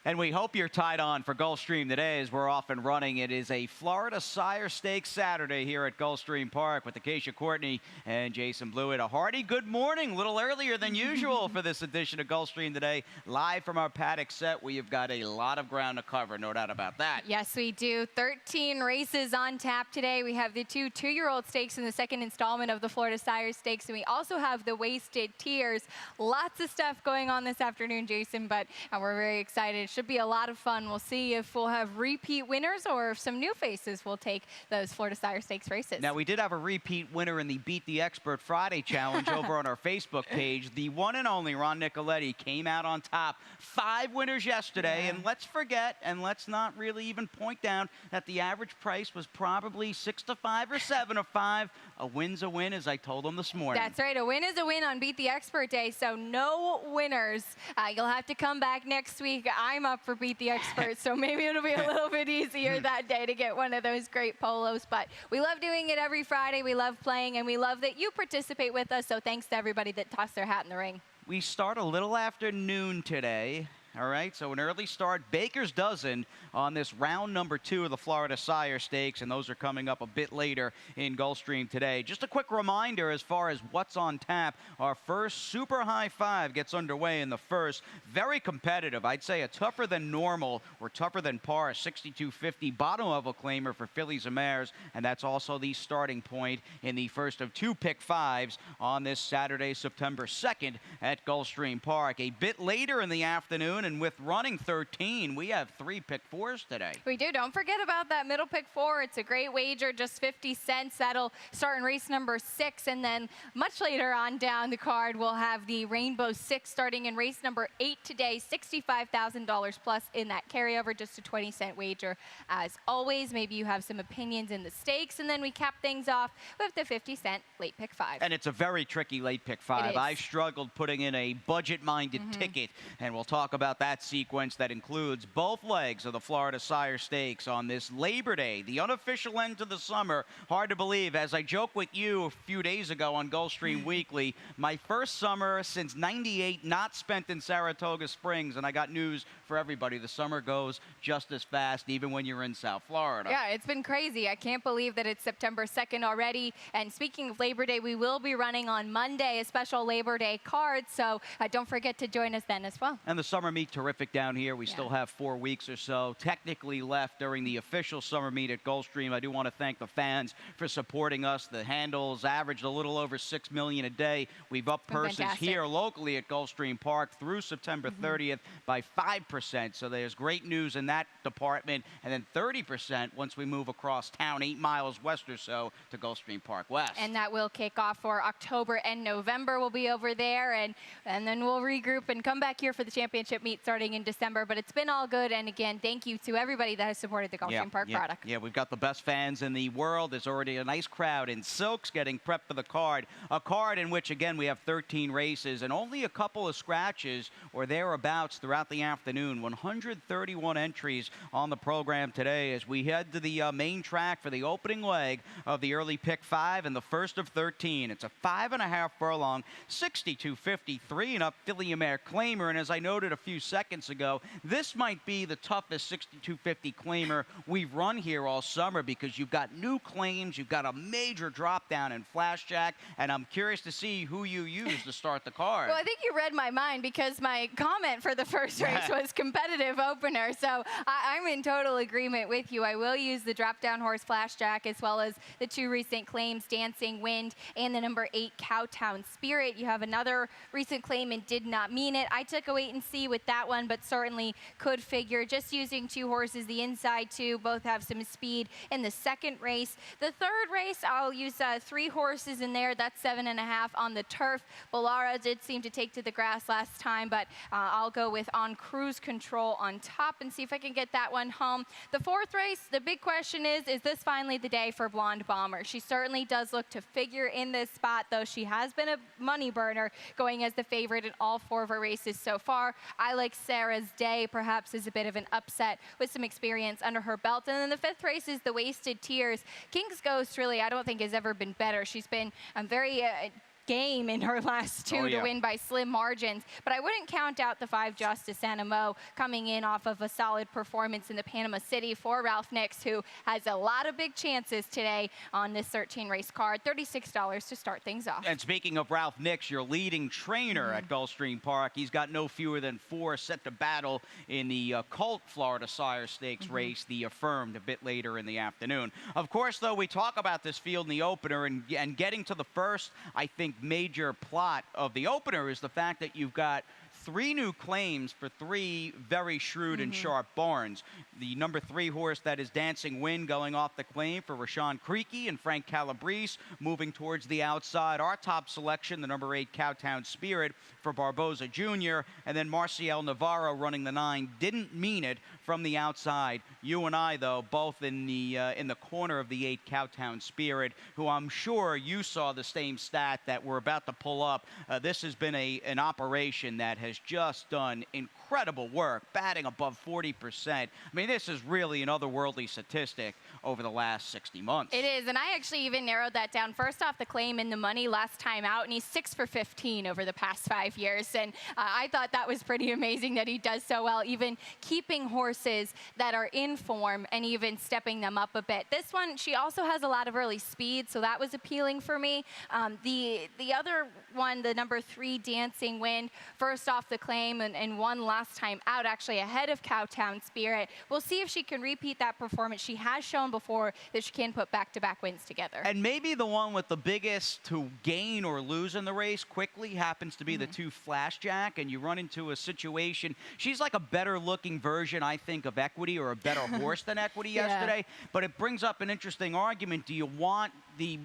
And we hope you're tied on for Gulfstream today as we're off and running. It is a Florida Sire Stakes Saturday here at Gulfstream Park with Acacia Courtney and Jason Blewett. A hearty good morning, a little earlier than usual for this edition of Gulfstream today. Live from our paddock set, we have got a lot of ground to cover, no doubt about that. Yes, we do. 13 races on tap today. We have the two-year-old stakes in the second installment of the Florida Sire Stakes, and we also have the Wasted Tears. Lots of stuff going on this afternoon, Jason, but we're very excited. Should be a lot of fun. We'll see if we'll have repeat winners or if some new faces will take those Florida Sire Stakes races. Now, we did have a repeat winner in the Beat the Expert Friday Challenge over on our Facebook page. The one and only Ron Nicoletti came out on top. 5 winners yesterday, and let's forget, and let's not really even point down that the average price was probably 6 to 5 or 7 to 5. A win's a win, as I told him this morning. That's right. A win is a win on Beat the Expert Day, so no winners. You'll have to come back next week. I'm up for Beat the Expert, so maybe it'll be a little bit easier that day to get one of those great polos. But we love doing it every Friday. We love playing, and we love that you participate with us, so thanks to everybody that tossed their hat in the ring. We start a little after noon today. All right, so an early start, Baker's Dozen on this round number 2 of the Florida Sire Stakes, and those are coming up a bit later in Gulfstream today. Just a quick reminder as far as what's on tap. Our first Super High 5 gets underway in the first. Very competitive. I'd say a tougher than normal or tougher than par, 62.50 bottom level claimer for fillies and mares, and that's also the starting point in the first of 2 pick 5s on this Saturday, September 2nd at Gulfstream Park. A bit later in the afternoon, and with running 13, we have 3 pick 4s today. We do. Don't forget about that middle pick 4. It's a great wager, just 50 cents. That'll start in race number 6, and then much later on down the card, we'll have the Rainbow 6 starting in race number 8 today, $65,000 plus in that carryover, just a 20-cent wager. As always, maybe you have some opinions in the stakes, and then we cap things off with the 50-cent late pick 5. And it's a very tricky late pick 5. I struggled putting in a budget-minded ticket, and we'll talk about that sequence that includes both legs of the Florida Sire Stakes on this Labor Day, the unofficial end to the summer. Hard to believe, as I joked with you a few days ago on Gulfstream Weekly, my first summer since '98 not spent in Saratoga Springs, and I got news for everybody. The summer goes just as fast, even when you're in South Florida. Yeah, it's been crazy. I can't believe that it's September 2nd already. And speaking of Labor Day, we will be running on Monday a special Labor Day card, so don't forget to join us then as well. And the summer meet terrific down here. We still have 4 weeks or so technically left during the official summer meet at Gulfstream. I do want to thank the fans for supporting us. The handles averaged a little over 6 million a day. We've upped purses here locally at Gulfstream Park through September 30th by 5%. So there's great news in that department. And then 30% once we move across town, 8 miles west or so to Gulfstream Park West. And that will kick off for October and November. We'll be over there, and then we'll regroup and come back here for the championship meet starting in December. But it's been all good, and again, thank you to everybody that has supported the Gulfstream Park product. Yeah, we've got the best fans in the world. There's already a nice crowd in silks getting prepped for the card. A card in which, again, we have 13 races and only a couple of scratches or thereabouts throughout the afternoon. 131 entries on the program today as we head to the main track for the opening leg of the early pick 5 and the first of 13. It's a 5.5 furlong, 62.53 and up filly and mare claimer. And as I noted a few seconds ago, this might be the toughest 62.50 claimer we've run here all summer because you've got new claims, you've got a major drop down in Flash Jack, and I'm curious to see who you use to start the card. Well, I think you read my mind because my comment for the first race was competitive opener, so I'm in total agreement with you. I will use the drop down horse Flash Jack as well as the 2 recent claims, Dancing Wind and the number 8 Cowtown Spirit. You have another recent claim and Did Not Mean It. I took a wait and see with that one, but certainly could figure just using 2 horses, the inside 2, both have some speed in the second race. The third race, I'll use 3 horses in there. That's 7.5 on the turf. Bollara did seem to take to the grass last time, but I'll go with On Cruise Control on top and see if I can get that one home. The fourth race, the big question is this finally the day for Blonde Bomber? She certainly does look to figure in this spot, though she has been a money burner going as the favorite in all 4 of her races so far. I like Sarah's Day, perhaps as a bit of an upset with some experience under her belt. And then the 5th race is the Wasted Tears. King's Ghost, really, I don't think has ever been better. She's been very game in her last two to win by slim margins. But I wouldn't count out the 5 Justice Animo coming in off of a solid performance in the Panama City for Ralph Nix, who has a lot of big chances today on this 13-race card. $36 to start things off. And speaking of Ralph Nix, your leading trainer at Gulfstream Park, he's got no fewer than 4 set to battle in the Colt Florida Sire Stakes race, the Affirmed, a bit later in the afternoon. Of course, though, we talk about this field in the opener, and getting to the first, I think, major plot of the opener is the fact that you've got 3 new claims for 3 very shrewd and sharp barns. The number 3 horse, that is Dancing Wind, going off the claim for Rashawn Creaky and Frank Calabrese, moving towards the outside. Our top selection, the number 8 Cowtown Spirit for Barboza Jr., and then Marcial Navarro running the 9. Didn't mean it from the outside. You and I, though, both in the corner of the 8 Cowtown Spirit, who I'm sure you saw the same stat that we're about to pull up. This has been an operation that has just done incredible work, batting above 40%. I mean, this is really an otherworldly statistic over the last 60 months. It is, and I actually even narrowed that down. First off, the claim in the money last time out, and he's 6 for 15 over the past 5 years. And I thought that was pretty amazing that he does so well, even keeping horses that are in form and even stepping them up a bit. This one, she also has a lot of early speed, so that was appealing for me. The other one, the number 3 Dancing Wind, first off the claim and won last time out, actually ahead of Cowtown Spirit. We'll see if she can repeat that performance. She has shown before that she can put back-to-back wins together. And maybe the one with the biggest to gain or lose in the race quickly happens to be the 2 Flashjack, and you run into a situation. She's like a better-looking version, I think, of Equity, or a better horse than Equity yesterday. But it brings up an interesting argument. Do you want the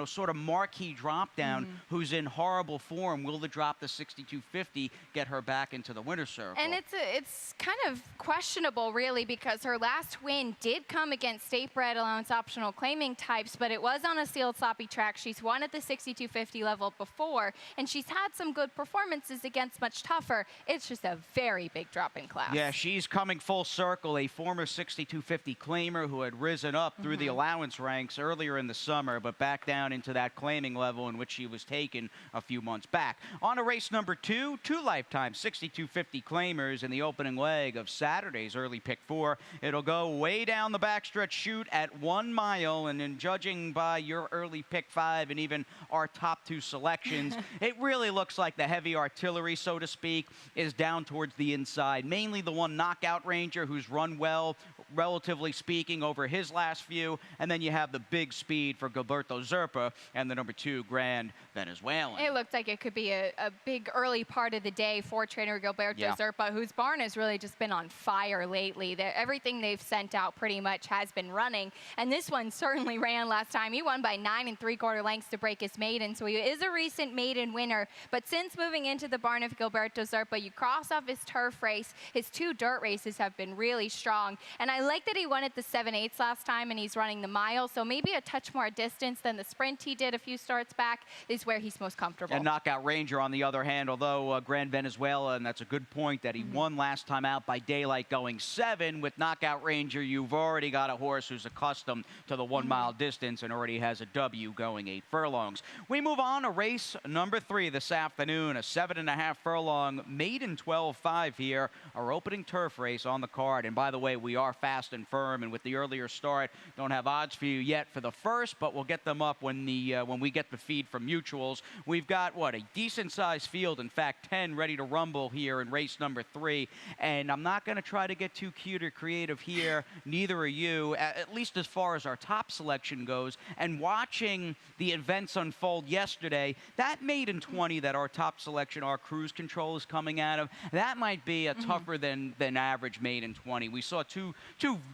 sort of marquee drop down who's in horrible form? Will the drop to 62.50 get her back into the winner's circle? And it's kind of questionable, really, because her last win did come against state-bred allowance optional claiming types, but it was on a sealed sloppy track. She's won at the 62.50 level before, and she's had some good performances against much tougher. It's just a very big drop in class. Yeah, she's coming full circle, a former 62.50 claimer who had risen up through the allowance ranks earlier in the summer, but back down into that claiming level in which she was taken a few months back. On to race number 2, 2 lifetime 62.50 claimers in the opening leg of Saturday's early pick 4. It'll go way down the backstretch chute at 1 mile, and in judging by your early pick 5 and even our top 2 selections, it really looks like the heavy artillery, so to speak, is down towards the inside. Mainly the 1 Knockout Ranger, who's run well, relatively speaking, over his last few, and then you have the big speed for Gilberto Zerpa and the number 2 Grand Venezuelan. It looked like it could be a big early part of the day for trainer Gilberto Zerpa, whose barn has really just been on fire lately. Everything they've sent out pretty much has been running, and this one certainly ran last time. He won by 9 3/4 lengths to break his maiden, so he is a recent maiden winner. But since moving into the barn of Gilberto Zerpa, you cross off his turf race. His 2 dirt races have been really strong, and I like that he won at the 7/8 last time, and he's running the mile, so maybe a touch more distance than the sprint he did a few starts back is where he's most comfortable. And Knockout Ranger, on the other hand, although Grand Venezuela, and that's a good point, that he won last time out by daylight going 7, with Knockout Ranger, you've already got a horse who's accustomed to the 1 mile distance and already has a W going 8 furlongs. We move on to race number 3 this afternoon, a 7.5 furlong maiden 12.5 here, our opening turf race on the card. And by the way, we are fast and firm, and with the earlier start, don't have odds for you yet for the first, but we'll get them up when we get the feed from Mutuals. We've got, what, a decent-sized field, in fact, 10 ready to rumble here in race number 3, and I'm not going to try to get too cute or creative here, neither are you, at least as far as our top selection goes. And watching the events unfold yesterday, that maiden 20 that our top selection, our cruise control, is coming out of, that might be a tougher than average maiden 20. We saw two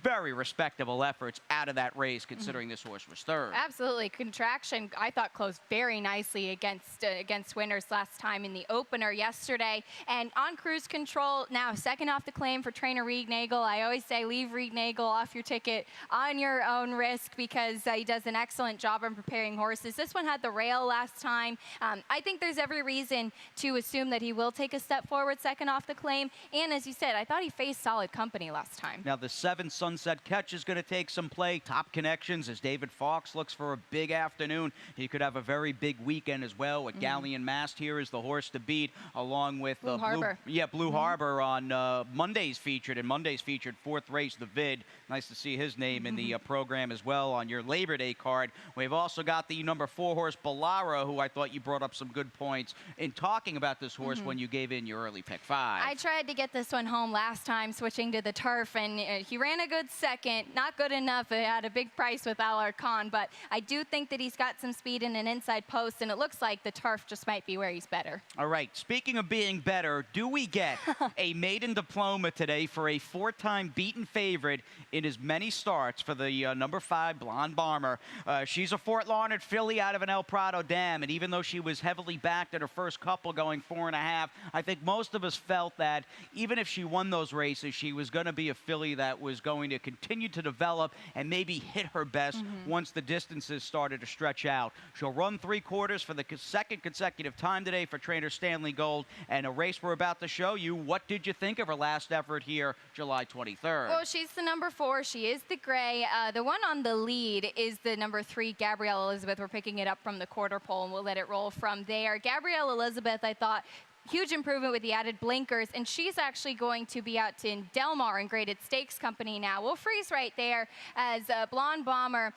very respectable efforts out of that race, considering this horse was third. Absolutely. Contraction, I thought, closed very nicely against winners last time in the opener yesterday. And on cruise control, now second off the claim for trainer Reed Nagel. I always say leave Reed Nagel off your ticket on your own risk, because he does an excellent job on preparing horses. This one had the rail last time. I think there's every reason to assume that he will take a step forward second off the claim. And as you said, I thought he faced solid company last time. Now the 7 Sunset Catch is going to take some play. Top Connections as David Fox looks for for a big afternoon. He could have a very big weekend as well. With Galleon Mast here is the horse to beat, along with Blue Harbor. Blue Harbor on Monday's featured, and Monday's featured fourth race, the Vid. Nice to see his name in the program as well on your Labor Day card. We've also got the number 4 horse, Ballara, who I thought you brought up some good points in talking about this horse when you gave in your early pick 5. I tried to get this one home last time, switching to the turf, and he ran a good second. Not good enough. It had a big price with Allard Khan, but I do think that he's got some speed in an inside post, and it looks like the turf just might be where he's better. All right, speaking of being better, do we get a maiden diploma today for a 4-time beaten favorite in as many starts for the number 5 Blonde Bomber? She's a Fort Larned filly out of an El Prado dam, and even though she was heavily backed in her first couple going 4.5, I think most of us felt that even if she won those races, she was going to be a filly that was going to continue to develop and maybe hit her best once the distances started to stretch out. She'll run 3/4 for the second consecutive time today for trainer Stanley Gold, and a race we're about to show you. What did you think of her last effort here, July 23rd? Well, she's the number 4. She is the gray. The one on the lead is the number 3, Gabrielle Elizabeth. We're picking it up from the quarter pole, and we'll let it roll from there. Gabrielle Elizabeth, I thought, huge improvement with the added blinkers, and she's actually going to be out in Del Mar in Graded Stakes Company now. We'll freeze right there as Blonde Bomber.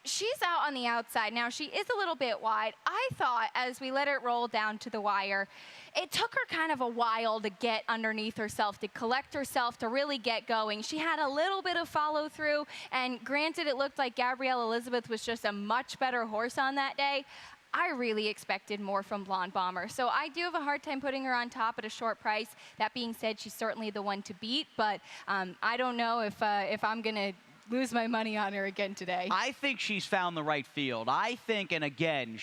She's out on the outside. Now, she is a little bit wide. I thought as we let it roll down to the wire, it took her kind of a while to get underneath herself, to collect herself, to really get going. She had a little bit of follow through, and granted, it looked like Gabrielle Elizabeth was just a much better horse on that day. I really expected more from Blonde Bomber. So I do have a hard time putting her on top at a short price. That being said, she's certainly the one to beat, but I don't know if I'm going to lose my money on her again today. I think she's found the right field. I think, and again,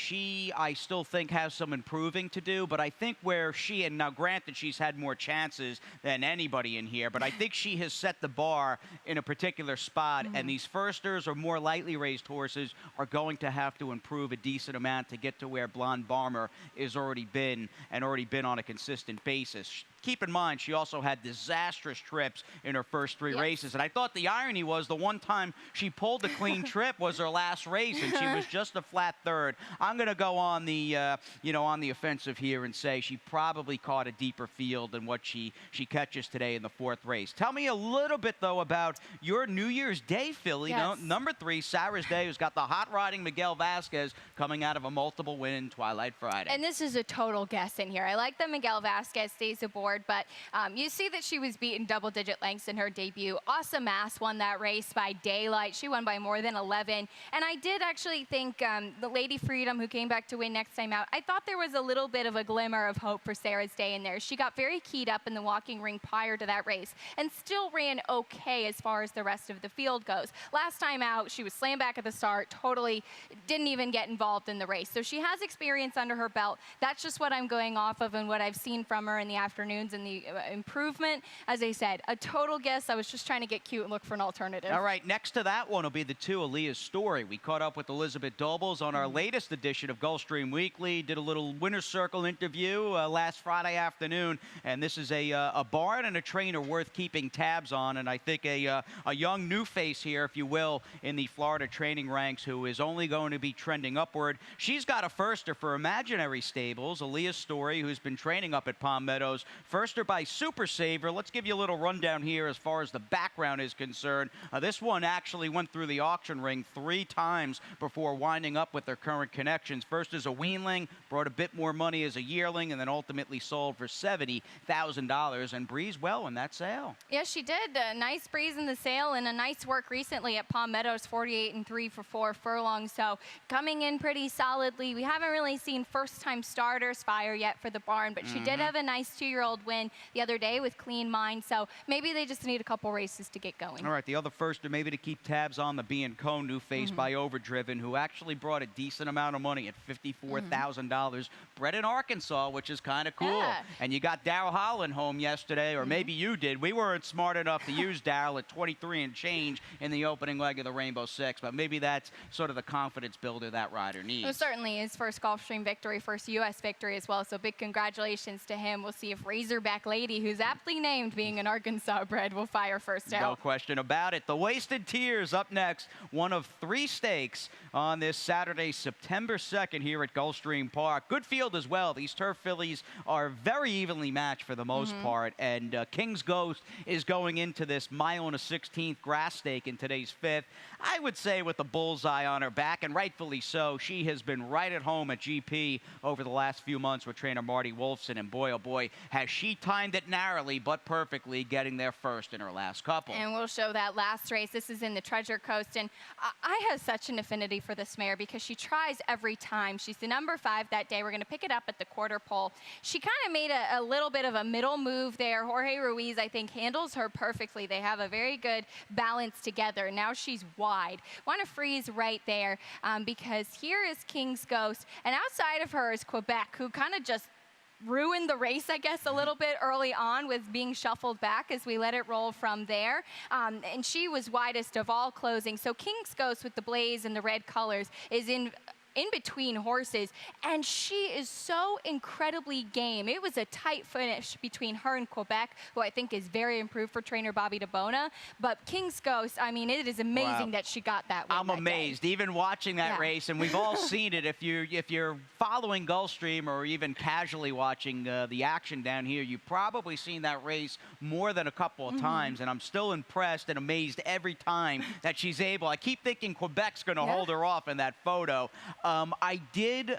I still think has some improving to do, but I think where she, and now granted she's had more chances than anybody in here, but I think she has set the bar in a particular spot, and these firsters or more lightly raised horses are going to have to improve a decent amount to get to where Blonde Bomber is already been on a consistent basis. Keep in mind, she also had disastrous trips in her first 3 races, and I thought the irony was the one time she pulled a clean trip was her last race, and she was just a flat third. I'm going to go on the on the offensive here and say she probably caught a deeper field than what she catches today in the 4th race. Tell me a little bit though about your New Year's Day filly, number 3, Sarah's Day, who's got the hot riding Miguel Vasquez coming out of a multiple win Twilight Friday. And this is a total guess in here. I like that Miguel Vasquez stays aboard, but you see that she was beaten double-digit lengths in her debut. Awesome Ass won that race by daylight. She won by more than 11. And I did actually think the Lady Freedom, who came back to win next time out, I thought there was a little bit of a glimmer of hope for Sarah's Day in there. She got very keyed up in the walking ring prior to that race and still ran okay as far as the rest of the field goes. Last time out, she was slammed back at the start, totally didn't even get involved in the race. So she has experience under her belt. That's just what I'm going off of and what I've seen from her in the afternoons and the improvement. As I said, a total guess. I was just trying to get cute and look for an alternative. All right, next to that one will be the 2, Aaliyah's Story. We caught up with Elizabeth Dobles on our latest edition of Gulfstream Weekly, did a little winner's circle interview last Friday afternoon, and this is a barn and a trainer worth keeping tabs on, and I think a young new face here, if you will, in the Florida training ranks who is only going to be trending upward. She's got a firster for Imaginary Stables, Aaliyah's Story, who's been training up at Palm Meadows. Firster by Super Saver. Let's give you a little rundown here as far as the background is concerned. This one actually went through the auction ring 3 times before winding up with their current connections. First as a weanling, brought a bit more money as a yearling, and then ultimately sold for $70,000 and breezed well in that sale. Yes, she did. A nice breeze in the sale and a nice work recently at Palm Meadows, 48 3 for 4 furlongs. So coming in pretty solidly. We haven't really seen first-time starters fire yet for the barn, but she did have a nice 2-year-old win the other day with Clean Mind. So maybe they just need a couple races to get going. All right, the other firster maybe to keep tabs on, the B&Co new face by Overdriven, who actually brought a decent amount of money at $54,000. Bred in Arkansas, which is kind of cool. Yeah. And you got Darryl Holland home yesterday, or maybe you did. We weren't smart enough to use Darryl at 23 and change in the opening leg of the Rainbow Six, but maybe that's sort of the confidence builder that rider needs. Well, certainly his first Gulfstream victory, first U.S. victory as well. So big congratulations to him. We'll see if Razor Razorback lady, who's aptly named, being an Arkansas bred, will fire first out. No question about it. The Wasted Tears up next, one of 3 stakes on this Saturday, September 2nd here at Gulfstream Park. Good field as well. These turf fillies are very evenly matched for the most part, and King's Ghost is going into this mile and a 16th grass stake in today's 5th. I would say with the bullseye on her back, and rightfully so. She has been right at home at GP over the last few months with trainer Marty Wolfson, and boy, oh boy, has she timed it narrowly but perfectly, getting there first in her last couple. And we'll show that last race. This is in the Treasure Coast, and I have such an affinity for this mare because she tries every time. She's the number 5 that day. We're going to pick it up at the quarter pole. She kind of made a little bit of a middle move there. Jorge Ruiz, I think, handles her perfectly. They have a very good balance together. Now she's wide. Want to freeze right there because here is King's Ghost, and outside of her is Quebec, who kind of just ruined the race, I guess, a little bit early on with being shuffled back as we let it roll from there. And she was widest of all closing. So King's Ghost with the blaze and the red colors is in between horses, and she is so incredibly game. It was a tight finish between her and Quebec, who I think is very improved for trainer Bobby DeBona. But King's Ghost, I mean, it is amazing that she got that win. I'm amazed, even watching that race, and we've all seen it. If you're following Gulfstream or even casually watching the action down here, you've probably seen that race more than a couple of times, and I'm still impressed and amazed every time that she's able. I keep thinking Quebec's going to hold her off in that photo. I did,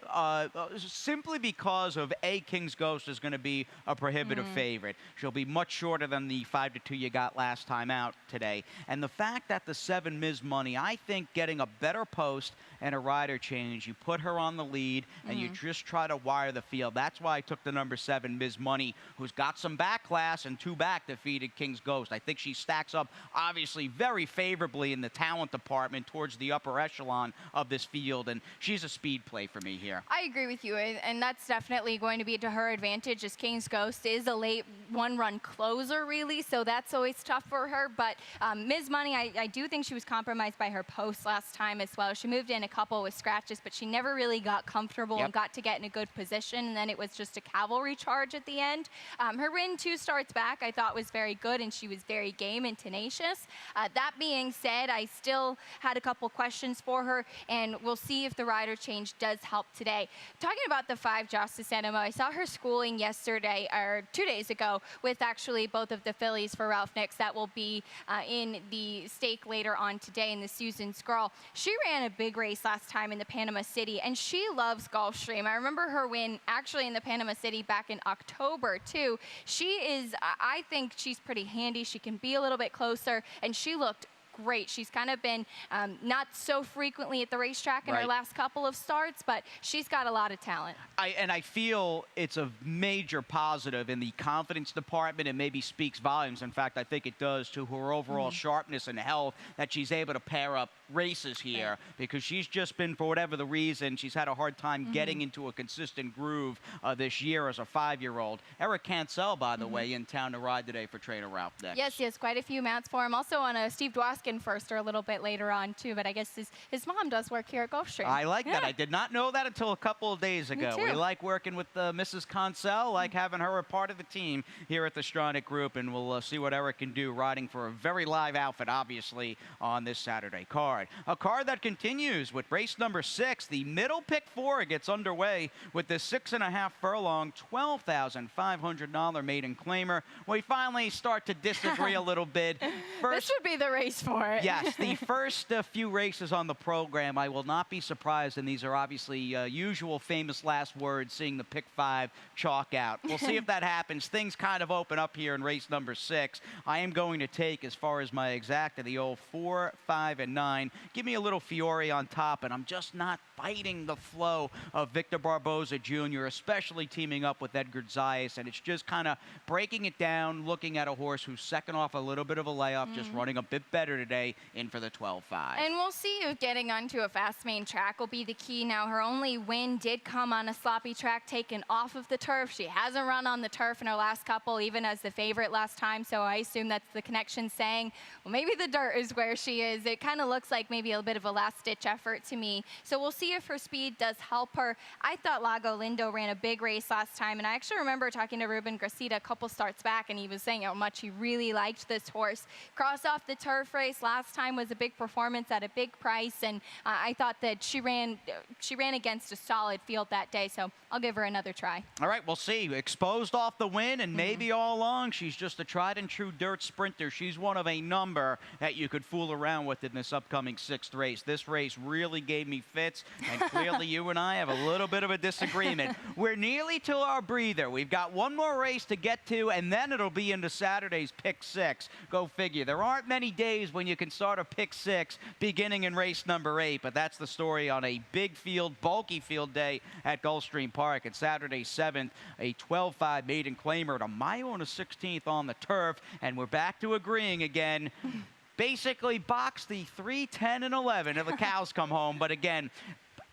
simply because of King's Ghost is going to be a prohibitive favorite. She'll be much shorter than the 5-2 you got last time out today. And the fact that the 7 Ms. Money, I think getting a better post and a rider change, you put her on the lead and you just try to wire the field. That's why I took the number 7 Ms. Money, who's got some back class, and 2 back defeated King's Ghost. I think she stacks up obviously very favorably in the talent department towards the upper echelon of this field, and she's a speed play for me here. I agree with you, and that's definitely going to be to her advantage, as King's Ghost is a late one-run closer, really, so that's always tough for her. But Ms. Money, I do think she was compromised by her post last time as well. She moved in a couple with scratches, but she never really got comfortable and got to get in a good position, and then it was just a cavalry charge at the end. Her win 2 starts back I thought was very good, and she was very game and tenacious. That being said, I still had a couple questions for her, and we'll see if the rider change does help today. Talking about the 5 Justice Animal, I saw her schooling yesterday, or 2 days ago, with actually both of the fillies for Ralph Nix that will be in the stake later on today in the Susan Scroll. She ran a big race last time in the Panama City, and she loves Gulfstream. I remember her win actually in the Panama City back in October too. She is, I think she's pretty handy. She can be a little bit closer, and she looked great. She's kind of been not so frequently at the racetrack in her last couple of starts, but she's got a lot of talent. I feel it's a major positive in the confidence department, and maybe speaks volumes. In fact, I think it does to her overall sharpness and health that she's able to pair up races here, because she's just been, for whatever the reason, she's had a hard time getting into a consistent groove this year as a 5-year-old. Eric Cancel, by the way, in town to ride today for trainer Ralph Nix. Yes, quite a few mounts for him. Also on a Steve Dwoskin firster a little bit later on too, but I guess his mom does work here at Gulfstream. I like that. I did not know that until a couple of days ago. We like working with Mrs. Cancel, like having her a part of the team here at the Stronach Group, and we'll see what Eric can do riding for a very live outfit, obviously, on this Saturday card. A card that continues with race number 6. The middle pick 4 gets underway with the 6.5 furlong, $12,500 maiden claimer. We finally start to disagree a little bit. This would be the race for it. Yes, the first few races on the program, I will not be surprised, and these are obviously usual famous last words, seeing the pick 5 chalk out. We'll see if that happens. Things kind of open up here in race number 6. I am going to take, as far as my exacta, the old 4, 5, and 9. Give me a little Fiore on top, and I'm just not biting the flow of Victor Barboza Jr., especially teaming up with Edgar Zayas, and it's just kind of breaking it down, looking at a horse who's second off a little bit of a layoff, just running a bit better today, in for the 12.5. And we'll see if getting onto a fast main track will be the key. Now, her only win did come on a sloppy track taken off of the turf. She hasn't run on the turf in her last couple, even as the favorite last time, so I assume that's the connection saying, well, maybe the dirt is where she is. It kind of looks like maybe a bit of a last-ditch effort to me. So we'll see if her speed does help her. I thought Lago Lindo ran a big race last time, and I actually remember talking to Ruben Gracita a couple starts back, and he was saying how much he really liked this horse. Cross off the turf race last time was a big performance at a big price, and I thought that she ran against a solid field that day, so I'll give her another try. All right, we'll see. Exposed off the win, and maybe all along she's just a tried-and-true dirt sprinter. She's one of a number that you could fool around with in this upcoming 6th race. This race really gave me fits, and clearly you and I have a little bit of a disagreement. We're nearly to our breather. We've got one more race to get to, and then it'll be into Saturday's Pick 6. Go figure. There aren't many days when you can start a Pick 6 beginning in race number 8, but that's the story on a big field, bulky field day at Gulfstream Park. And Saturday 7th, a 12.5 maiden claimer at a mile and a 16th on the turf, and we're back to agreeing again. Basically box the 3, 10, and 11 if the cows come home. But again,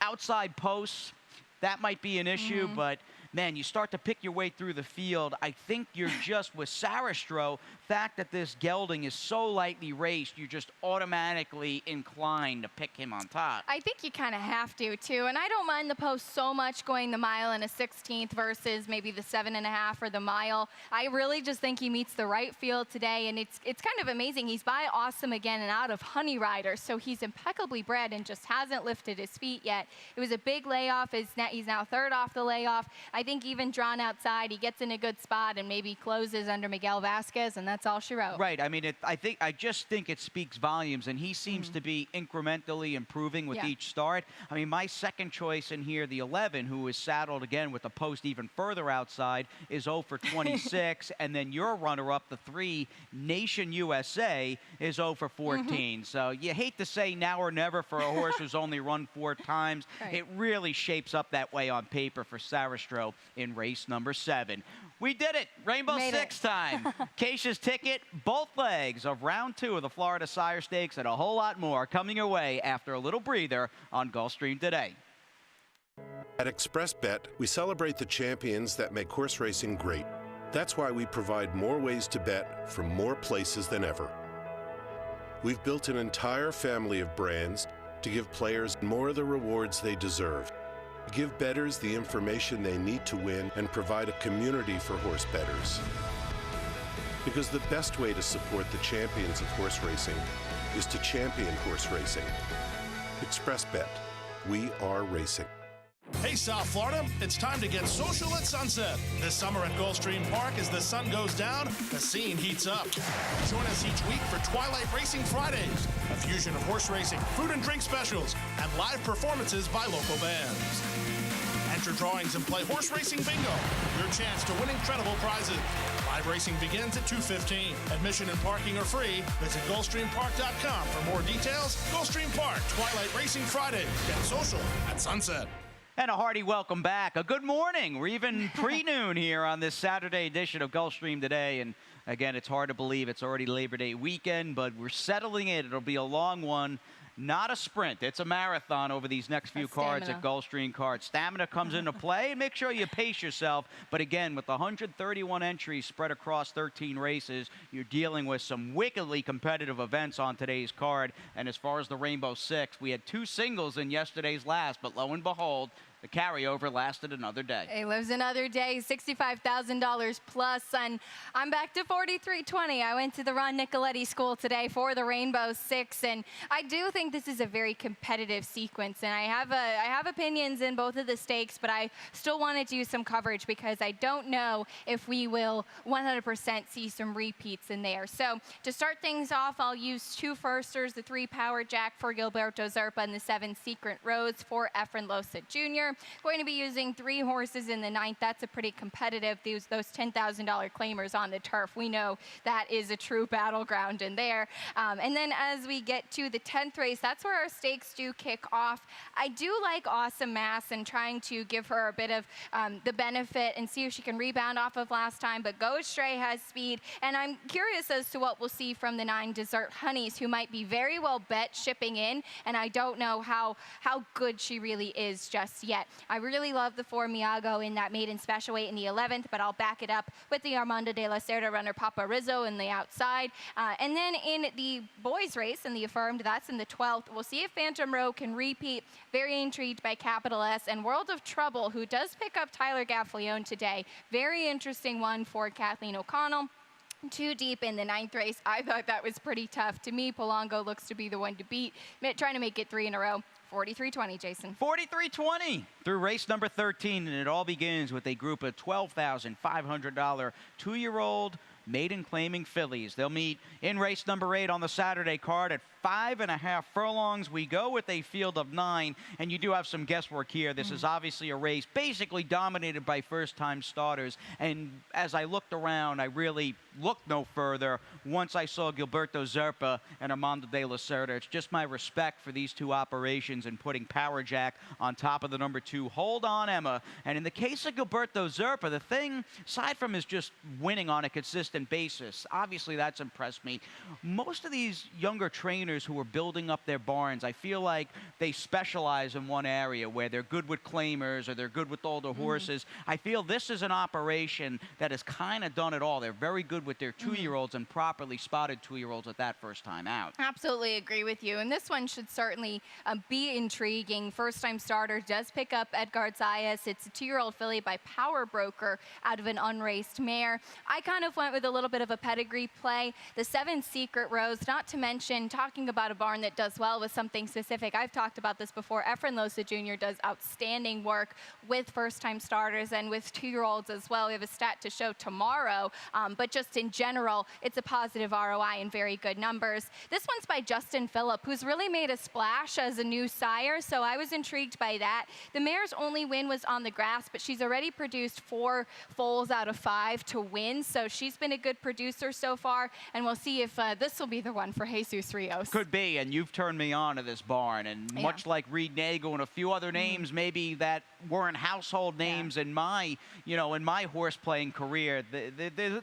outside posts, that might be an issue, but man, you start to pick your way through the field. I think you're just, with Sarastro, fact that this gelding is so lightly raced, you're just automatically inclined to pick him on top. I think you kind of have to, too. And I don't mind the post so much going the mile and a 16th versus maybe the 7.5 or the mile. I really just think he meets the right field today, and it's kind of amazing. He's by Awesome again and out of Honey Rider, so he's impeccably bred and just hasn't lifted his feet yet. It was a big layoff. He's now 3rd off the layoff. I think even drawn outside, he gets in a good spot and maybe closes under Miguel Vasquez, and that's all she wrote. Right. I mean, I just think it speaks volumes, and he seems to be incrementally improving with each start. I mean, my second choice in here, the 11, who is saddled again with the post even further outside, is 0 for 26, and then your runner-up, the 3, Nation USA, is 0 for 14. So you hate to say now or never for a horse who's only run 4 times. Right. It really shapes up that way on paper for Sarastro in race number 7. We did it. Rainbow Six time. Keisha's ticket, both legs of round 2 of the Florida Sire Stakes, and a whole lot more coming your way after a little breather on Gulfstream today. At ExpressBet, we celebrate the champions that make horse racing great. That's why we provide more ways to bet from more places than ever. We've built an entire family of brands to give players more of the rewards they deserve. Give bettors the information they need to win and provide a community for horse bettors. Because the best way to support the champions of horse racing is to champion horse racing. ExpressBet. We are racing. Hey, South Florida, it's time to get social at sunset. This summer at Gulfstream Park, as the sun goes down, the scene heats up. Join us each week for Twilight Racing Fridays, a fusion of horse racing, food and drink specials, and live performances by local bands. Enter drawings and play horse racing bingo, your chance to win incredible prizes. Live racing begins at 2:15. Admission and parking are free. Visit GulfstreamPark.com for more details. Gulfstream Park, Twilight Racing Fridays. Get social at sunset. And a hearty welcome back. A good morning. We're even pre-noon here on this Saturday edition of Gulfstream today. And again, it's hard to believe it's already Labor Day weekend, but we're settling in. It'll be a long one. Not a sprint. It's a marathon over these next few cards at Gulfstream cards. Stamina comes into play, and make sure you pace yourself. But again, with 131 entries spread across 13 races, you're dealing with some wickedly competitive events on today's card. And as far as the Rainbow Six, we had 2 singles in yesterday's last, but lo and behold, the carryover lasted another day. It lives another day, $65,000 plus, and I'm back to 43.20. I went to the Ron Nicoletti School today for the Rainbow Six, and I do think this is a very competitive sequence, and I have opinions in both of the stakes, but I still want to do some coverage because I don't know if we will 100% see some repeats in there. So to start things off, I'll use 2 firsters, the 3 Power Jack for Gilberto Zerpa and the 7 Secret Rose for Efren Losa Jr. Jr. Going to be using 3 horses in the 9th. That's a pretty competitive, those $10,000 claimers on the turf. We know that is a true battleground in there. And then as we get to the 10th race, that's where our stakes do kick off. I do like Awesome Mass and trying to give her a bit of the benefit and see if she can rebound off of last time, but Go Stray has speed, and I'm curious as to what we'll see from the 9 Desert Honeys, who might be very well bet shipping in, and I don't know how good she really is just yet. I really love the 4 Miago in that maiden special weight in the 11th, but I'll back it up with the Armando de la Cerda runner Papa Rizzo in the outside. And then in the boys race in the affirmed, that's in the 12th, we'll see if Phantom Row can repeat. Very intrigued by Capital S and World of Trouble, who does pick up Tyler Gaffleone today. Very interesting one for Kathleen O'Connell. Too deep in the 9th race. I thought that was pretty tough. To me, Polanco looks to be the one to beat. Trying to make it 3 in a row. 43-20, Jason. 43-20 through race number 13, and it all begins with a group of $12,500 2-year-old maiden claiming fillies. They'll meet in race number 8 on the Saturday card at 5.5 furlongs. We go with a field of 9, and you do have some guesswork here. This is obviously a race basically dominated by first-time starters, and as I looked around, I really looked no further once I saw Gilberto Zerpa and Armando de la Cerda. It's just my respect for these two operations and putting Power Jack on top of the number 2. Hold on, Emma. And in the case of Gilberto Zerpa, the thing, aside from his just winning on a consistent basis, obviously that's impressed me. Most of these younger trainers who are building up their barns, I feel like they specialize in one area where they're good with claimers or they're good with older horses. I feel this is an operation that has kind of done it all. They're very good with their 2-year-olds and properly spotted 2-year-olds at that first time out. Absolutely agree with you. And this one should certainly be intriguing. First-time starter does pick up Edgar Zayas. It's a 2-year-old filly by Power Broker out of an unraced mare. I kind of went with a little bit of a pedigree play. The 7 Secret Rose, not to mention talking about a barn that does well with something specific. I've talked about this before. Efren Loza Jr. does outstanding work with first-time starters and with 2-year-olds as well. We have a stat to show tomorrow, but just in general, it's a positive ROI and very good numbers. This one's by Justin Phillip, who's really made a splash as a new sire, so I was intrigued by that. The mare's only win was on the grass, but she's already produced 4 foals out of 5 to win, so she's been a good producer so far, and we'll see if this will be the one for Jesus Rios. Could be, and you've turned me on to this barn, and much like Reed Nagel and a few other names maybe that weren't household names in my, in my horse playing career,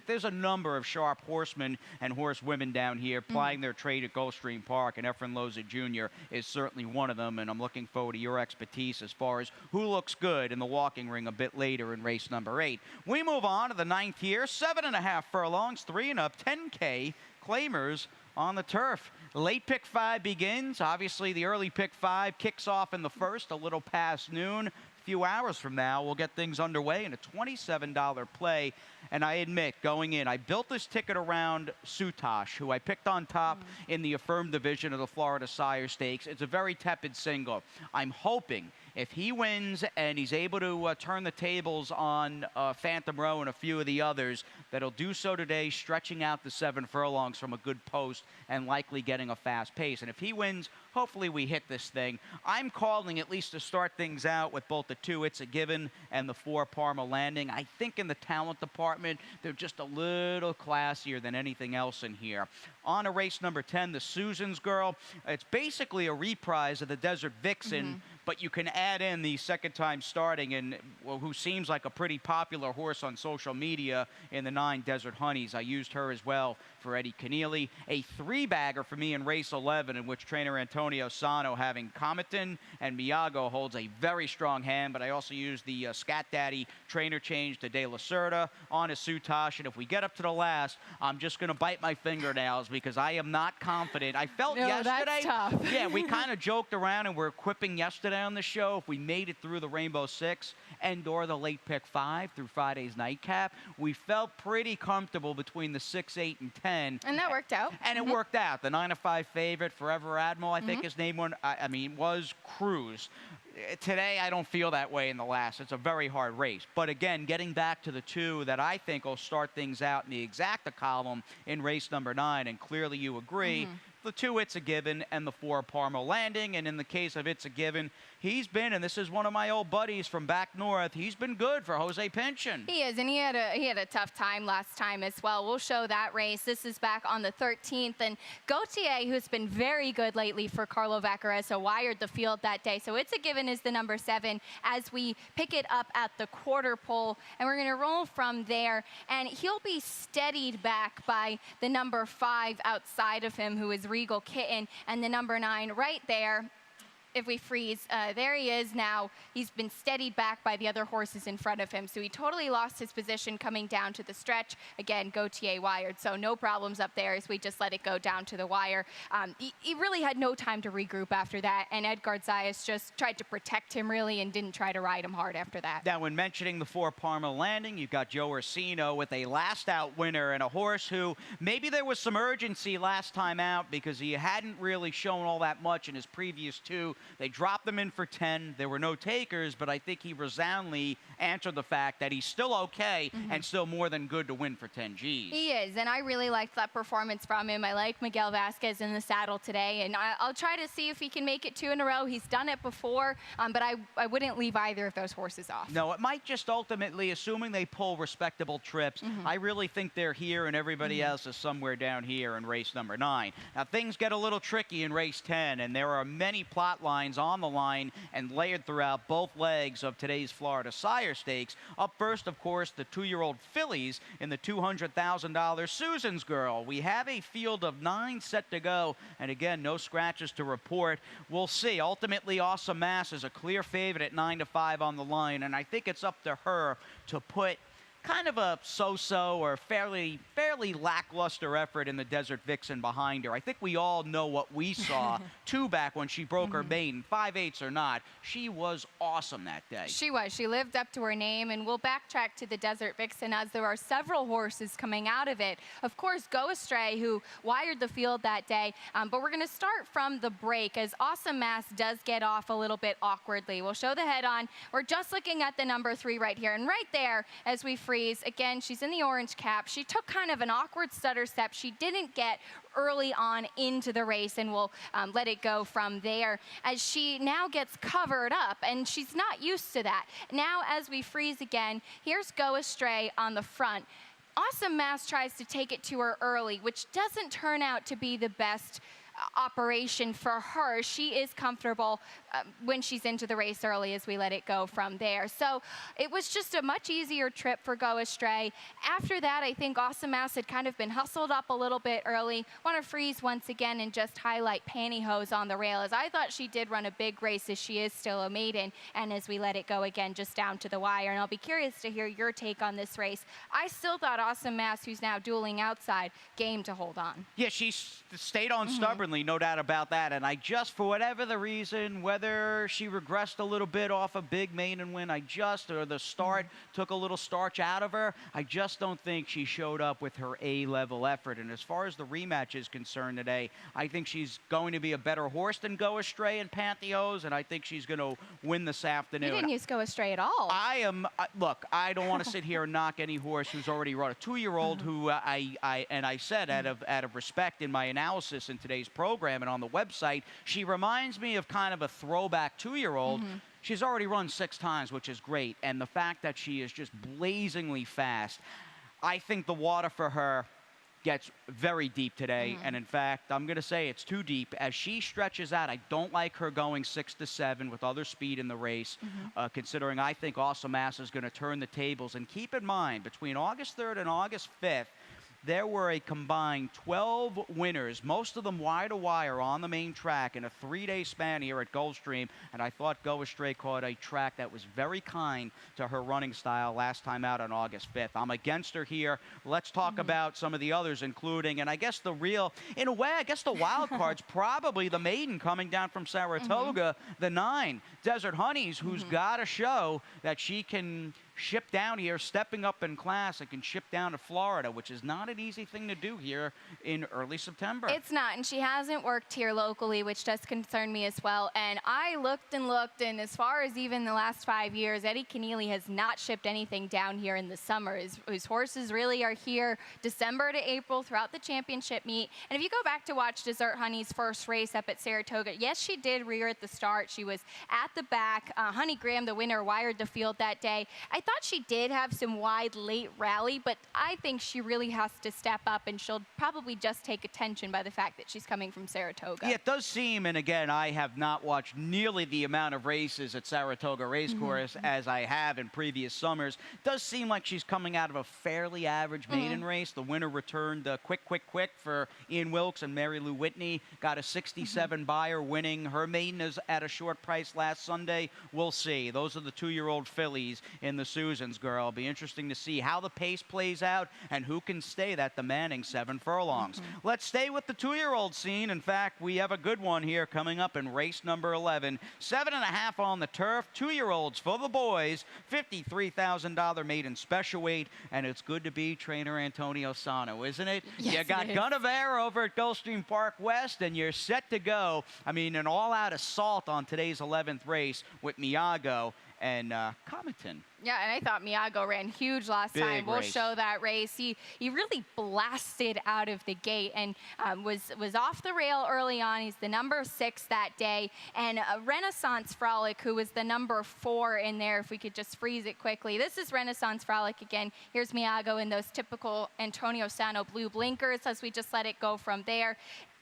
there's a number of sharp horsemen and horsewomen down here plying their trade at Gulfstream Park, and Efren Loza Jr. is certainly one of them, and I'm looking forward to your expertise as far as who looks good in the walking ring a bit later in race number 8. We move on to the 9th here, 7.5 furlongs, 3 and up, 10K claimers on the turf. Late pick 5 begins. Obviously, the early pick 5 kicks off in the first, a little past noon. A few hours from now, we'll get things underway in a $27 play. And I admit, going in, I built this ticket around Sutosh, who I picked on top in the affirmed division of the Florida Sire Stakes. It's a very tepid single. I'm hoping if he wins and he's able to turn the tables on Phantom Row and a few of the others, that he'll do so today, stretching out the 7 furlongs from a good post and likely getting a fast pace. And if he wins, hopefully we hit this thing. I'm calling, at least to start things out, with both the 2 It's a Given and the 4 Parma Landing. I think in the talent department, they're just a little classier than anything else in here. On to race number 10, the Susan's Girl. It's basically a reprise of the Desert Vixen, but you can add in the second time starting and who seems like a pretty popular horse on social media in the 9 Desert Honeys. I used her as well for Eddie Keneally. A 3-bagger for me in race 11, in which trainer Antonio Sano, having Cometon and Miago, holds a very strong hand, but I also used the Scat Daddy trainer change to De La Cerda on a Sutosh, and if we get up to the last, I'm just going to bite my fingernails because I am not confident. I felt yesterday, that's tough. yeah, we kind of joked around and we're quipping yesterday on the show if we made it through the Rainbow 6 and or the late pick 5 through Friday's nightcap, we felt pretty comfortable between the 6, 8, and 10. And that worked out. And it worked out. The 9-5 favorite, Forever Admiral, I think his name was Cruz. Today, I don't feel that way in the last. It's a very hard race. But again, getting back to the 2 that I think will start things out in the exacta column in race number 9, and clearly you agree, the 2 It's a Given and the 4 Parma Landing. And in the case of It's a Given, he's been, and this is one of my old buddies from back north, he's been good for Jose Pinchin. He is, and he had a tough time last time as well. We'll show that race. This is back on the 13th, and Gautier, who's been very good lately for Carlo Vaccarezza, wired the field that day. So It's a Given is the number 7 as we pick it up at the quarter pole, and we're going to roll from there, and he'll be steadied back by the number 5 outside of him, who is Regal Kitten, and the number 9 right there. If we freeze, there he is now. He's been steadied back by the other horses in front of him. So he totally lost his position coming down to the stretch. Again, Gautier wired, so no problems up there as we just let it go down to the wire. He really had no time to regroup after that, and Edgard Zayas just tried to protect him really and didn't try to ride him hard after that. Now, when mentioning the 4 Parma Landing, you've got Joe Orsino with a last-out winner and a horse who maybe there was some urgency last time out because he hadn't really shown all that much in his previous 2. They dropped him in for 10. There were no takers, but I think he resoundingly answered the fact that he's still okay and still more than good to win for 10 Gs. He is, and I really liked that performance from him. I like Miguel Vasquez in the saddle today, and I'll try to see if he can make it 2 in a row. He's done it before, but I wouldn't leave either of those horses off. No, it might just ultimately, assuming they pull respectable trips, I really think they're here and everybody else is somewhere down here in race number 9. Now, things get a little tricky in race 10, and there are many plot lines on the line and layered throughout both legs of today's Florida Sire Stakes. Up first, of course, the 2-year-old fillies in the $200,000 Susan's Girl. We have a field of 9 set to go, and again, no scratches to report. We'll see. Ultimately, Awesome Mass is a clear favorite at 9-5 on the line, and I think it's up to her to put kind of a so-so or fairly lackluster effort in the Desert Vixen behind her. I think we all know what we saw 2 back when she broke her maiden, 5/8 or not. She was awesome that day. She was. She lived up to her name, and we'll backtrack to the Desert Vixen as there are several horses coming out of it. Of course, Go Astray, who wired the field that day, but we're going to start from the break as Awesome Mass does get off a little bit awkwardly. We'll show the head on. We're just looking at the number 3 right here, and right there as we freeze. Again, she's in the orange cap. She took kind of an awkward stutter step. She didn't get early on into the race, and we'll let it go from there as she now gets covered up, and she's not used to that. Now, as we freeze again, here's Go Astray on the front. Awesome Mass tries to take it to her early, which doesn't turn out to be the best operation for her. She is comfortable when she's into the race early as we let it go from there. So it was just a much easier trip for Go Astray. After that, I think Awesome Mass had kind of been hustled up a little bit early. Want to freeze once again and just highlight Pantyhose on the rail, as I thought she did run a big race as she is still a maiden, and as we let it go again just down to the wire. And I'll be curious to hear your take on this race. I still thought Awesome Mass, who's now dueling outside, game to hold on. Yeah, she stayed on stubbornly, no doubt about that. And I just, for whatever the reason, whether she regressed a little bit off a big maiden win, or the start took a little starch out of her, I just don't think she showed up with her A-level effort. And as far as the rematch is concerned today, I think she's going to be a better horse than Go Astray and Pantyhose, and I think she's going to win this afternoon. You didn't use Go Astray at all. Look, I don't want to sit here and knock any horse who's already run. A 2-year-old who I said out of respect in my analysis in today's program and on the website, she reminds me of kind of a throwback 2-year-old. She's already run 6 times, which is great. And the fact that she is just blazingly fast, I think the water for her gets very deep today. And in fact, I'm going to say it's too deep. As she stretches out, I don't like her going 6-7 with other speed in the race, considering I think Awesome Mass is going to turn the tables. And keep in mind, between August 3rd and August 5th, there were a combined 12 winners, most of them wire-to-wire on the main track in a 3-day span here at Gulfstream, and I thought Go Astray caught a track that was very kind to her running style last time out on August 5th. I'm against her here. Let's talk about some of the others, including, and I guess the wild card's probably the maiden coming down from Saratoga, the 9, Desert Honeys, who's got to show that she can ship down here, stepping up in class, and can ship down to Florida, which is not an easy thing to do here in early September. It's not, and she hasn't worked here locally, which does concern me as well. And I looked, and as far as even the last 5 years, Eddie Keneally has not shipped anything down here in the summer. His horses really are here December to April throughout the championship meet. And if you go back to watch Desert Honey's first race up at Saratoga, yes, she did rear at the start. She was at the back. Honey Graham, the winner, wired the field that day. I thought she did have some wide late rally, but I think she really has to step up, and she'll probably just take attention by the fact that she's coming from Saratoga. Yeah, it does seem, and again, I have not watched nearly the amount of races at Saratoga Racecourse as I have in previous summers. It does seem like she's coming out of a fairly average maiden race. The winner returned quick for Ian Wilkes and Mary Lou Whitney. Got a 67 buyer winning. Her maiden is at a short price last Sunday. We'll see. Those are the 2-year-old fillies in the Susans, girl. It'll be interesting to see how the pace plays out and who can stay that demanding 7 furlongs. Let's stay with the 2-year-old scene. In fact, we have a good one here coming up in race number 11. 7.5 on the turf. 2-year-olds for the boys. $53,000 maiden special weight. And it's good to be trainer Antonio Sano, isn't it? Yes, you got Guinevere over at Gulfstream Park West, and you're set to go. I mean, an all-out assault on today's 11th race with Miago and Comiton. Yeah, and I thought Miago ran huge last time. We'll show that race. He really blasted out of the gate and was off the rail early on. He's the number 6 that day. And Renaissance Frolic, who was the number 4 in there, if we could just freeze it quickly. This is Renaissance Frolic again. Here's Miago in those typical Antonio Sano blue blinkers as we just let it go from there.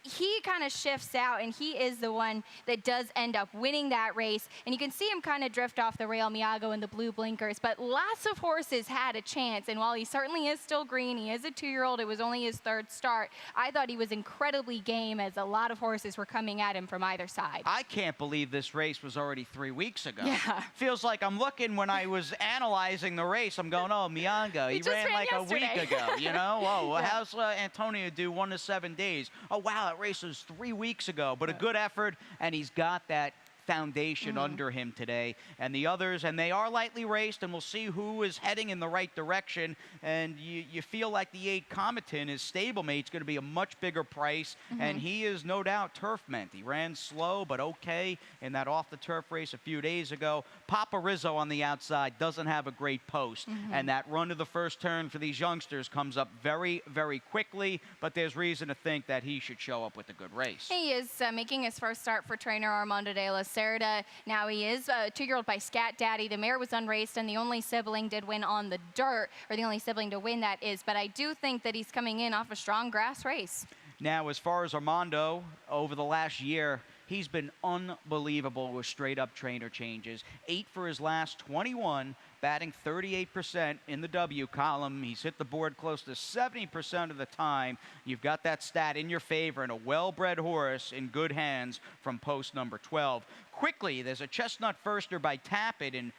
He kind of shifts out, and he is the one that does end up winning that race. And you can see him kind of drift off the rail, Miago in the blue blinkers. But lots of horses had a chance. And while he certainly is still green, he is a 2-year-old. It was only his 3rd start. I thought he was incredibly game, as a lot of horses were coming at him from either side. I can't believe this race was already 3 weeks ago. Yeah. Feels like I'm looking when I was analyzing the race. I'm going, oh, Miago, he ran like yesterday. a week ago, you know? Oh, well, Yeah. how's Antonio do 1 to 7 days? Oh, wow, that race was 3 weeks ago. But a good effort, and he's got that foundation under him today. And the others, and they are lightly raced, and we'll see who is heading in the right direction. And you feel like the 8 Comiton, his stablemate's going to be a much bigger price, and he is no doubt turf meant. He ran slow, but okay in that off-the-turf race a few days ago. Papa Rizzo on the outside doesn't have a great post, and that run to the first turn for these youngsters comes up very, very quickly, but there's reason to think that he should show up with a good race. He is making his first start for trainer Armando de la Cerda. Now he is a 2-year-old by Scat Daddy. The mare was unraced, and the only sibling did win on the dirt, or the only sibling to win, that is. But I do think that he's coming in off a strong grass race. Now, as far as Armando, over the last year, he's been unbelievable with straight-up trainer changes. 8 for his last 21, batting 38% in the W column. He's hit the board close to 70% of the time. You've got that stat in your favor, and a well-bred horse in good hands from post number 12. Quickly, there's a chestnut firster by Tappet and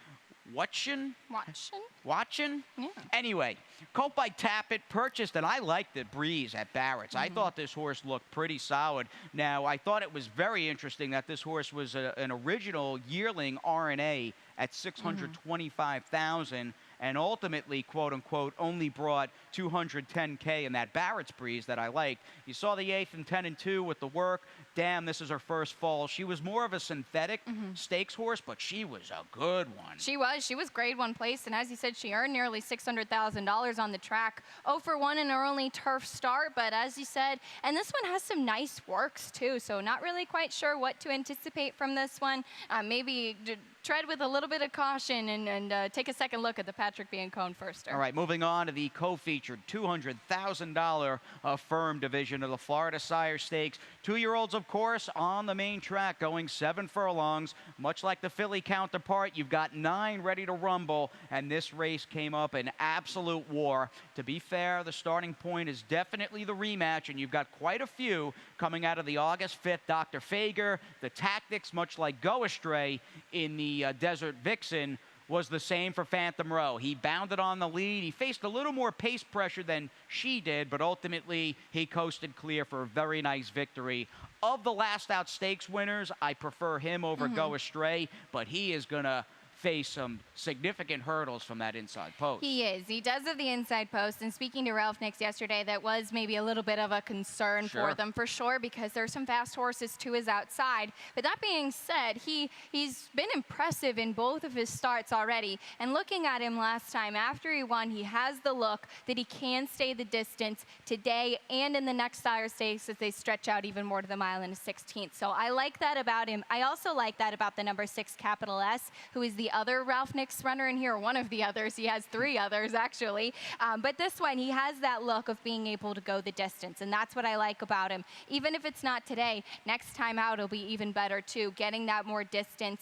Watchin? Yeah. Anyway, colt by Tappet, purchased, and I liked it, Breeze at Barrett's. I thought this horse looked pretty solid. Now, I thought it was very interesting that this horse was an original yearling RNA at $625,000. And ultimately, quote unquote, only brought $210K in that Barrett's Breeze that I liked. You saw the 8th and 10 and 2 with the work. Damn, this is her first fall. She was more of a synthetic stakes horse, but she was a good one. She was grade 1 place, and as you said, she earned nearly $600,000 on the track. 0 for 1 in her only turf start, but as you said, and this one has some nice works too, so not really quite sure what to anticipate from this one. Maybe tread with a little bit of caution and take a second look at the Patrick Biancone firster. All right, moving on to the co-featured $200,000 firm division of the Florida Sire Stakes. 2-year-olds, of course, on the main track, going 7 furlongs. Much like the Philly counterpart, you've got 9 ready to rumble, and this race came up in absolute war. To be fair, the starting point is definitely the rematch, and you've got quite a few coming out of the August 5th Dr. Fager. The tactics, much like Go Astray in the Desert Vixen, was the same for Phantom Row. He bounded on the lead. He faced a little more pace pressure than she did, but ultimately he coasted clear for a very nice victory. Of the last out stakes winners, I prefer him over Go Astray, but he is going to face some significant hurdles from that inside post. He is. He does have the inside post. And speaking to Ralph Nix yesterday, that was maybe a little bit of a concern for them, for sure, because there's some fast horses to his outside. But that being said, he's been impressive in both of his starts already. And looking at him last time, after he won, he has the look that he can stay the distance today and in the next Sire Stakes as they stretch out even more to the mile and a 16th. So I like that about him. I also like that about the number 6, Capital S, who is the other Ralph Nix runner in here, one of the others. He has 3 others, actually. But this one, he has that look of being able to go the distance, and that's what I like about him. Even if it's not today, next time out, it'll be even better, too, getting that more distance.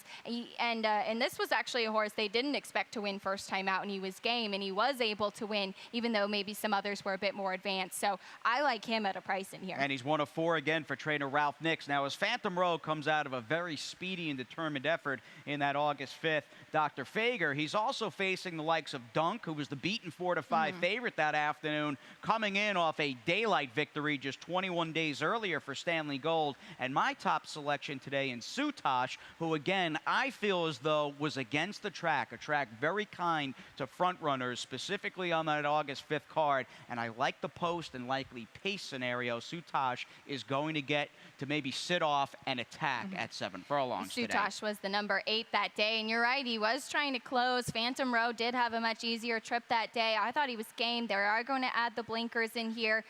And this was actually a horse they didn't expect to win first time out, and he was game, and he was able to win, even though maybe some others were a bit more advanced. So I like him at a price in here. And he's 1 of 4 again for trainer Ralph Nix. Now, as Phantom Row comes out of a very speedy and determined effort in that August 5th, Dr. Fager, he's also facing the likes of Dunk, who was the beaten 4-5 favorite that afternoon, coming in off a daylight victory just 21 days earlier for Stanley Gold. And my top selection today in Sutosh, who again, I feel as though was against the track, a track very kind to front runners, specifically on that August 5th card. And I like the post and likely pace scenario Sutosh is going to get to maybe sit off and attack at 7 furlongs today. Sutosh was the number 8 that day, and you're right, he was trying to close. Phantom Row did have a much easier trip that day. I thought he was game. They are going to add the blinkers in here.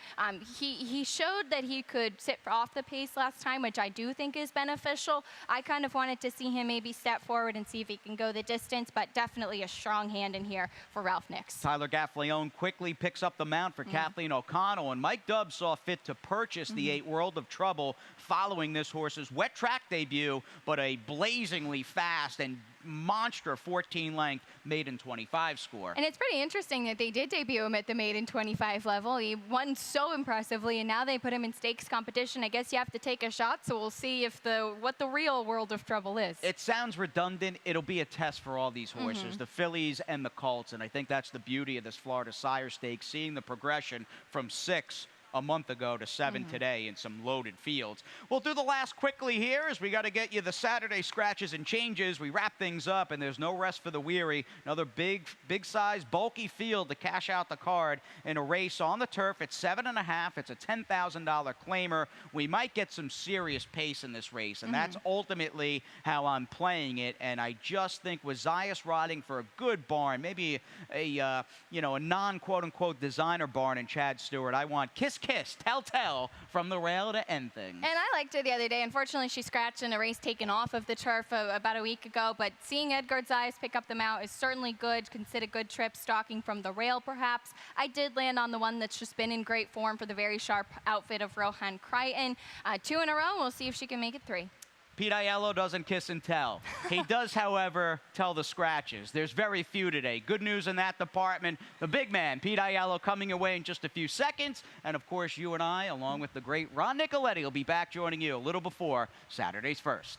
He showed that he could sit off the pace last time, which I do think is beneficial. I kind of wanted to see him maybe step forward and see if he can go the distance, but definitely a strong hand in here for Ralph Nix. Tyler Gaffleone quickly picks up the mount for Kathleen O'Connell, and Mike Dubbs saw fit to purchase the 8 World of Trouble following this horse's wet track debut, but a blazingly fast and monster 14-length maiden 25 score. And it's pretty interesting that they did debut him at the maiden 25 level. He won so impressively, and now they put him in stakes competition. I guess you have to take a shot, so we'll see if what the real World of Trouble is. It sounds redundant. It'll be a test for all these horses, the fillies and the colts, and I think that's the beauty of this Florida Sire Stakes, seeing the progression from 6 a month ago to 7 today in some loaded fields. We'll do the last quickly here as we got to get you the Saturday scratches and changes. We wrap things up, and there's no rest for the weary. Another big size, bulky field to cash out the card in a race on the turf. It's 7.5. It's a $10,000 claimer. We might get some serious pace in this race, and that's ultimately how I'm playing it. And I just think with Zayas riding for a good barn, maybe a non-quote-unquote designer barn in Chad Stewart, I want Kiss Tell from the rail to end things. And I liked her the other day. Unfortunately, she scratched in a race taken off of the turf about a week ago, but seeing Edgar Zayas pick up the mount is certainly good. Consider good trip, stalking from the rail perhaps. I did land on the one that's just been in great form for the very sharp outfit of Rohan Crichton. 2 in a row. We'll see if she can make it 3. Pete Aiello doesn't kiss and tell. He does, however, tell the scratches. There's very few today. Good news in that department. The big man, Pete Aiello, coming away in just a few seconds. And, of course, you and I, along with the great Ron Nicoletti, will be back joining you a little before Saturday's First.